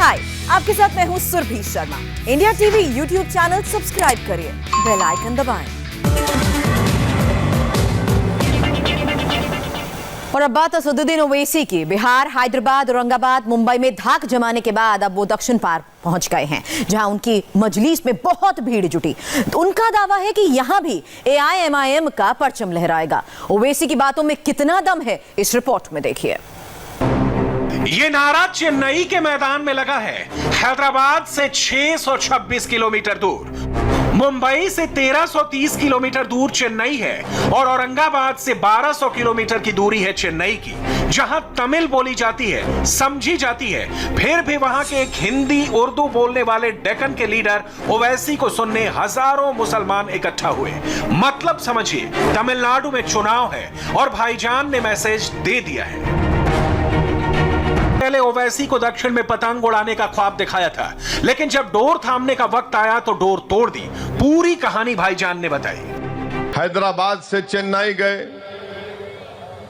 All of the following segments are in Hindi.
हाय, आपके साथ मैं हूँ Surabhi Sharma. India TV YouTube channel subscribe करिए, बेल आइकन दबाएं। और अब बात असदुद्दीन ओवैसी की। बिहार, हैदराबाद, औरंगाबाद, मुंबई में धाक जमाने के बाद अब वो दक्षिण पार पहुंच गए हैं, जहां उनकी मजलिस में बहुत भीड़ जुटी। तो उनका दावा है कि यहां भी AIMIM का परचम लहराएगा। ओवैसी की बातों में कितना दम है, इस रिपोर्ट में देखिए। ये नारा चेन्नई के मैदान में लगा है। हैदराबाद से 626 किलोमीटर दूर, मुंबई से 1330 किलोमीटर दूर चेन्नई है और औरंगाबाद से 1200 किलोमीटर की दूरी है चेन्नई की, जहां तमिल बोली जाती है, समझी जाती है। फिर भी वहां के एक हिंदी उर्दू बोलने वाले डेक्कन के लीडर ओवैसी को सुनने हजारों मुसलमान इकट्ठा हुए। मतलब समझिए, तमिलनाडु में चुनाव है और भाईजान ने मैसेज दे दिया है। पहले ओवैसी को दक्षिण में पतंग उड़ाने का ख्वाब दिखाया था, लेकिन जब डोर थामने का वक्त आया तो डोर तोड़ दी। पूरी कहानी भाईजान ने बताई। हैदराबाद से चेन्नई गए,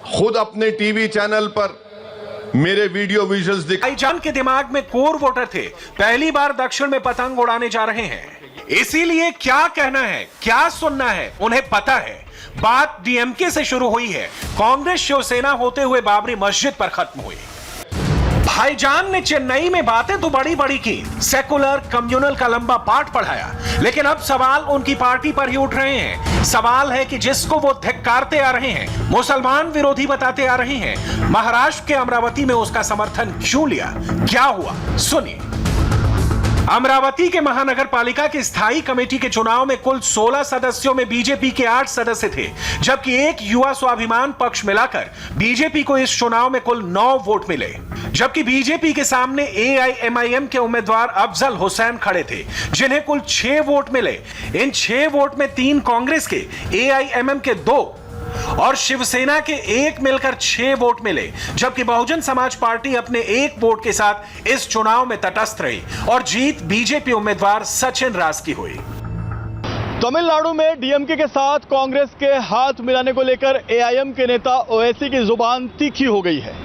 खुद अपने टीवी चैनल पर मेरे वीडियो विजुअल्स दिखाए। भाईजान के दिमाग में कोर वोटर थे, पहली बार दक्षिण में पतंग उड़ाने जा रहे हैं। इसीलिए क्या कहना है, क्या सुनना है, उन्हें पता है। बात DMK से शुरू हुई है, कांग्रेस शिवसेना होते हुए बाबरी मस्जिद पर खत्म हुई। भाईजान ने चेन्नई में बातें तो बड़ी बड़ी की, सेकुलर कम्युनल का लंबा पाठ पढ़ाया, लेकिन अब सवाल उनकी पार्टी पर ही उठ रहे हैं। सवाल है कि जिसको वो धिक्कारते आ रहे हैं, मुसलमान विरोधी बताते आ रहे हैं, महाराष्ट्र के अमरावती में उसका समर्थन क्यों लिया, क्या हुआ, सुनिए। अमरावती के महानगर पालिका की स्थायी कमेटी के चुनाव में कुल 16 सदस्यों में बीजेपी के 8 सदस्य थे, जबकि एक युवा स्वाभिमान पक्ष मिलाकर बीजेपी को इस चुनाव में कुल 9 वोट मिले। जबकि बीजेपी के सामने AIMIM के उम्मीदवार अफजल हुसैन खड़े थे, जिन्हें कुल 6 वोट मिले। इन 6 वोट में 3 कांग्रेस के, AIMM के 2 और शिवसेना के 1 मिलकर 6 वोट मिले। जबकि बहुजन समाज पार्टी अपने 1 वोट के साथ इस चुनाव में तटस्थ रही और जीत बीजेपी उम्मीदवार सचिन राज की हुई। तमिलनाडु में DMK के साथ कांग्रेस के हाथ मिलाने को लेकर AIM के नेता ओवैसी की जुबान तीखी हो गई है।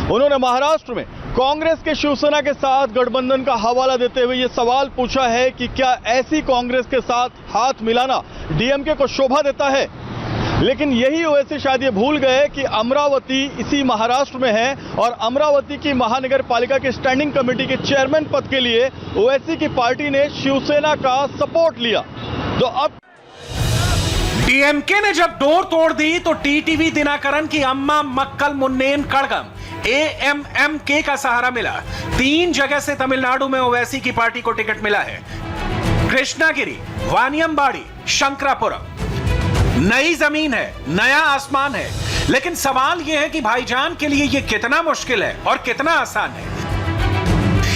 उन्होंने महाराष्ट्र में कांग्रेस के शिवसेना के साथ गठबंधन का हवाला देते हुए ये सवाल पूछा है कि क्या ऐसी कांग्रेस के साथ हाथ मिलाना DMK को शोभा देता है। लेकिन यही ओवैसी शायद ये भूल गए कि अमरावती इसी महाराष्ट्र में है और अमरावती की महानगर पालिका की स्टैंडिंग कमेटी के चेयरमैन पद के लिए ओवैसी की पार्टी ने शिवसेना का सपोर्ट लिया। तो अब DMK ने जब डोर तोड़ दी तो TTV दिनाकरन की अम्मा मक्कल मुन्नेन कड़गम AMMK का सहारा मिला। 3 जगह से तमिलनाडु में ओवैसी की पार्टी को टिकट मिला है, कृष्णागिरी, वानियमबाड़ी, शंकरापुरम। नई जमीन है, नया आसमान है, लेकिन सवाल यह है कि भाईजान के लिए यह कितना मुश्किल है और कितना आसान है।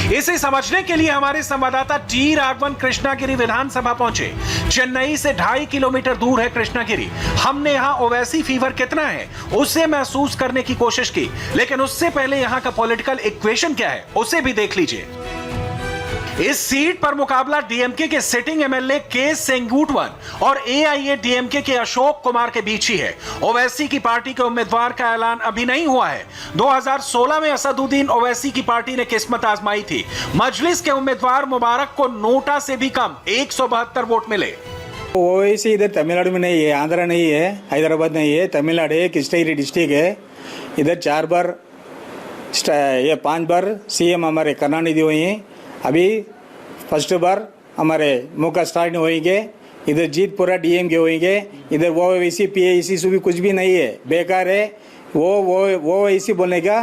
इसे समझने के लिए हमारे संवाददाता T राघवन कृष्णागिरी विधानसभा पहुंचे। चेन्नई से 2.5 किलोमीटर दूर है कृष्णागिरी। हमने यहां ओवैसी फीवर कितना है उसे महसूस करने की कोशिश की, लेकिन उससे पहले यहां का पॉलिटिकल इक्वेशन क्या है उसे भी देख लीजिए। इस सीट पर मुकाबला DMK के सिटिंग MLA K सेंगुटवन और AIADMK के अशोक कुमार के बीच ही है। ओवैसी की पार्टी के उम्मीदवार का ऐलान अभी नहीं हुआ है। 2016 में असदुद्दीन ओवैसी की पार्टी ने किस्मत आजमाई थी। मजलिस के उम्मीदवार मुबारक को नोटा से भी कम 172 वोट मिले। ओवैसी इधर तमिलनाडु में नहीं है, आंध्रा नहीं है, हैदराबाद नहीं है, तमिलनाडु है, कृष्णगिरी डिस्ट्रिक्ट है। इधर 4 बार या 5 बार CM हमारे करुणानिधि हुई हैं। अभी फर्स्ट बार हमारे मुका स्टार्ट होंगे। इधर जीत पूरा DMK होंगे। इधर वो वैसी PAC भी कुछ भी नहीं है, बेकार है। वो वैसी बोलने का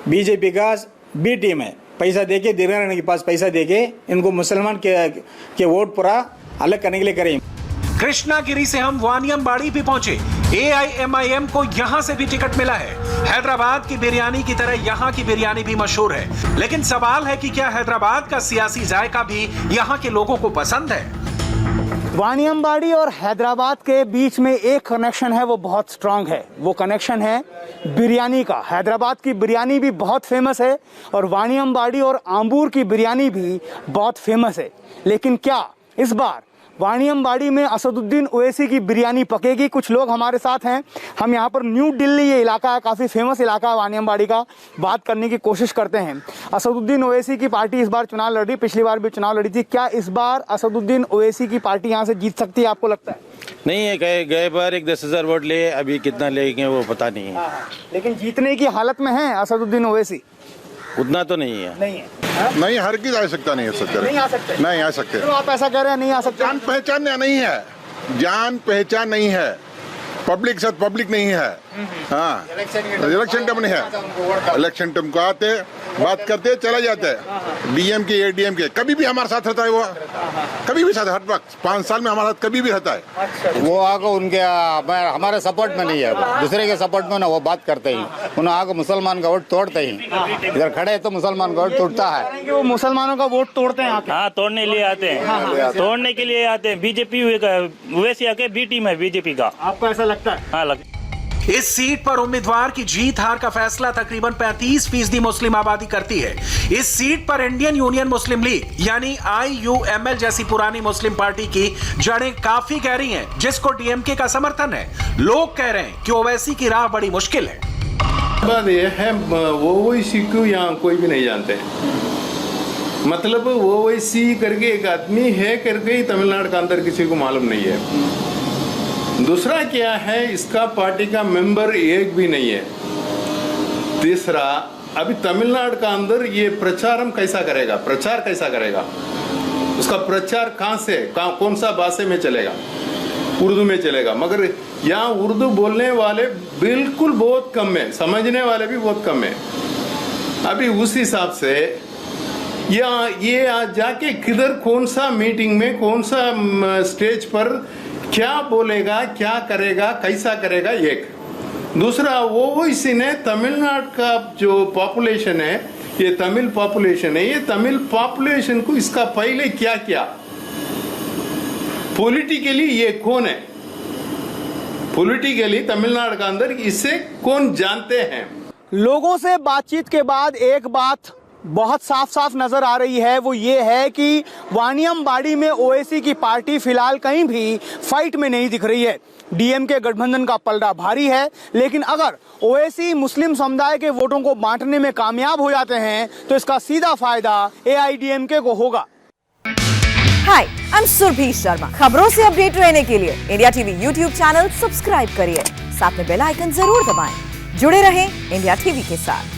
BJP का B टीम है। पैसा देके दिलराने के पास पैसा देके इनको मुसलमान के वोट पूरा अलग करने के लिए करें। कृष्णागिरी से हम वानियमबाड़ी भी पहुंचे। AIMIM को यहां से भी टिकट मिला है। हैदराबाद की बिरयानी की तरह यहां की बिरयानी भी मशहूर है, लेकिन सवाल है कि क्या हैदराबाद का सियासी जायका भी यहां के लोगों को पसंद है। वानियमबाड़ी और हैदराबाद के बीच में एक कनेक्शन है, वो बहुत स्ट्रांग है। वो कनेक्शन है बिरयानी का। हैदराबाद की बिरयानी भी बहुत फेमस है और वानियमबाड़ी और आंबूर की बिरयानी भी बहुत फेमस है। लेकिन क्या इस बार वाणियमबाड़ी में असदुद्दीन ओवैसी की बिरयानी पकेगी। कुछ लोग हमारे साथ हैं, हम यहाँ पर न्यू दिल्ली ये इलाका है, काफ़ी फेमस इलाका है वाणियमबाड़ी का, बात करने की कोशिश करते हैं। असदुद्दीन ओवैसी की पार्टी इस बार चुनाव लड़ रही, पिछली बार भी चुनाव लड़ी थी, क्या इस बार असदुद्दीन ओवैसी की पार्टी यहाँ से जीत सकती है, आपको लगता है? नहीं है, गए बार एक 10,000 वोट लिए, अभी कितना लेंगे वो पता नहीं है। लेकिन जीतने की हालत में है असदुद्दीन ओवैसी? उतना तो नहीं है। नहीं है, नहीं, हर किसी आ सकता नहीं है सर। नहीं आ सकते, नहीं आ सकते। तो आप ऐसा कह रहे हैं नहीं आ सकते? जान पहचान नहीं है, जान पहचान नहीं है, पब्लिक साथ पब्लिक नहीं है। हाँ, इलेक्शन टाइम नहीं है, इलेक्शन टाइम को आते बात करते चला जाते हैं। डीएमके एडीएम के कभी भी हमारे साथ रहता है, वो कभी भी साथ, हर वक्त 5 साल में हमारे साथ कभी भी रहता है। वो आगे उनके हमारे सपोर्ट में नहीं है, दूसरे के सपोर्ट में ना वो बात करते ही, उन्हें आगे मुसलमान का वोट तोड़ते ही, इधर खड़े तो मुसलमान का वोट टूटता है। वो मुसलमानों का वोट तोड़ते हैं आके? हाँ, तोड़ने लिए आते हैं, तोड़ने के लिए आते हैं। बीजेपी वैसे आके बी टीम है बीजेपी का। आपको ऐसा लगता है? हाँ, लगता है। इस सीट पर उम्मीदवार की जीत हार का फैसला तकरीबन 35% मुस्लिम आबादी करती है। इस सीट पर इंडियन यूनियन मुस्लिम लीग यानी IUML जैसी पुरानी मुस्लिम पार्टी की जड़ें काफी गहरी हैं, जिसको डीएमके का समर्थन है। लोग कह रहे हैं कि ओवैसी की राह बड़ी मुश्किल है। बात यह है, वो ओवैसी को यहाँ कोई भी नहीं जानते। मतलब वो ओवैसी करके एक आदमी है करके ही तमिलनाडु का अंदर किसी को मालूम नहीं है। दूसरा क्या है, इसका पार्टी का मेंबर एक भी नहीं है। तीसरा, अभी तमिलनाडु का अंदर ये प्रचारम कैसा करेगा, प्रचार कैसा करेगा, उसका प्रचार कहाँ से, कौन सा भाषा में चलेगा? उर्दू में चलेगा, मगर यहाँ उर्दू बोलने वाले बिल्कुल बहुत कम है, समझने वाले भी बहुत कम है। अभी उस हिसाब से ये आज जाके किधर, कौन सा मीटिंग में, कौन सा स्टेज पर क्या बोलेगा, क्या करेगा, कैसा करेगा, एक। दूसरा, वो इसी ने तमिलनाडु का जो पॉपुलेशन है, ये तमिल पॉपुलेशन है, ये तमिल पॉपुलेशन को इसका पहले क्या किया, पॉलिटिकली ये कौन है, पॉलिटिकली तमिलनाडु का अंदर इसे कौन जानते हैं? लोगों से बातचीत के बाद एक बात बहुत साफ साफ नजर आ रही है, वो ये है कि वाणियमबाड़ी में ओवैसी की पार्टी फिलहाल कहीं भी फाइट में नहीं दिख रही है। डीएमके गठबंधन का पलड़ा भारी है, लेकिन अगर ओवैसी मुस्लिम समुदाय के वोटों को बांटने में कामयाब हो जाते हैं तो इसका सीधा फायदा AIDMK को होगा। हाय, आई एम सुरभि शर्मा। खबरों से अपडेट रहने के लिए India TV YouTube channel subscribe करिए, साथ में बेल आइकन जरूर दबाएं। जुड़े रहें इंडिया टीवी के साथ।